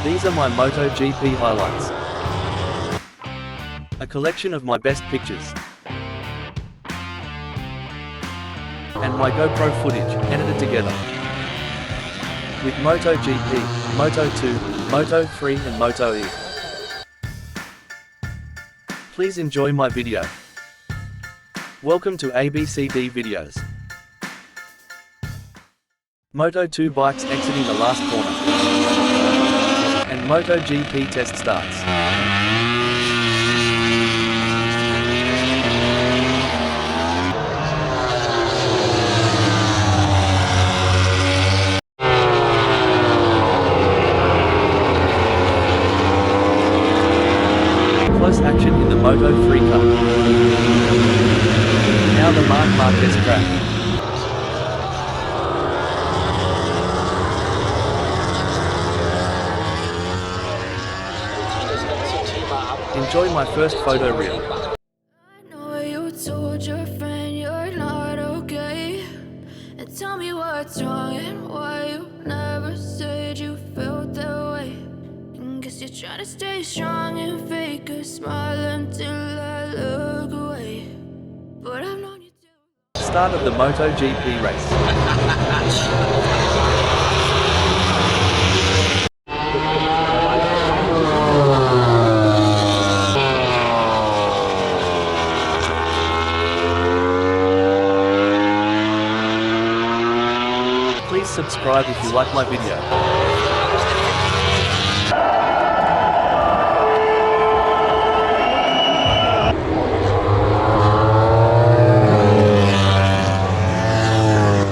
These are my MotoGP highlights. A collection of my best pictures. And my GoPro footage, edited together. With MotoGP, Moto2, Moto3 and Moto3. Please enjoy my video. Welcome to ABCD Videos. Moto2 bikes exiting the last corner. And MotoGP test starts. Close action in the Moto3 Cup. Now the Marc Marquez crash. Enjoy my first photo reel. I know you told your friend you're not okay. And tell me what's wrong and why you never said you felt that way. And guess you're trying to stay strong and fake a smile until I look away. But I've known you too. Start of the MotoGP race. Please subscribe if you like my video.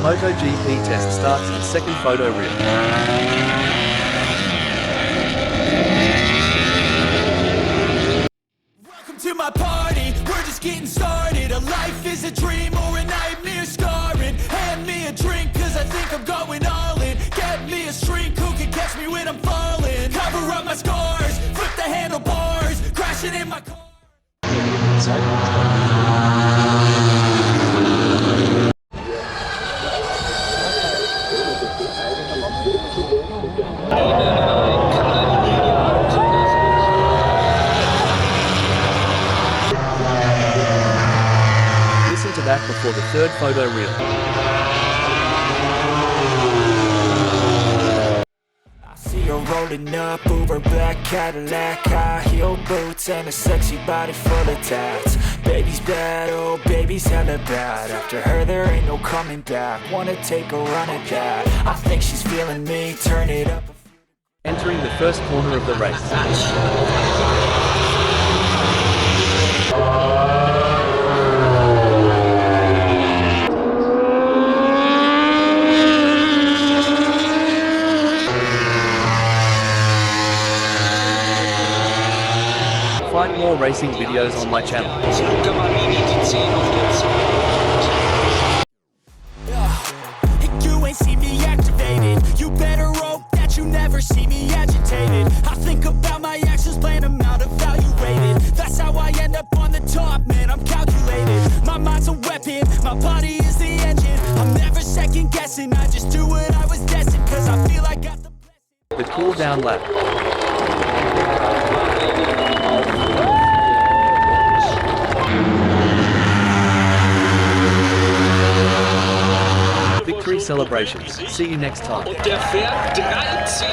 MotoGP test starts in second photo reel. Welcome to my party, we're just getting started. A life is a dream or a nightmare scarring. Hand me a drink cause I think I'm going all in. Get me a shrink who can catch me when I'm falling. Cover up my scars, flip the handlebars, crashing in my car. Listen to that before the third photo reel. I see her rolling up, Uber black Cadillac, high heel boots and a sexy body full of tats. Baby's bad, oh baby's hella bad. After her there ain't no coming back. Wanna take a run at that. I think she's feeling me, turn it up. Entering the first corner of the race. Find more racing videos on my channel. You ain't see me activated. You better hope that you never see me agitated. I think about my actions, plan them out, evaluated. That's how I end up on the top, man, I'm calculated. My mind's a weapon, my body is the engine. I'm never second guessing, I just do what I was destined. Cause I feel I got the The cool down lap. Victory celebrations. See you next time. Und der fährt 13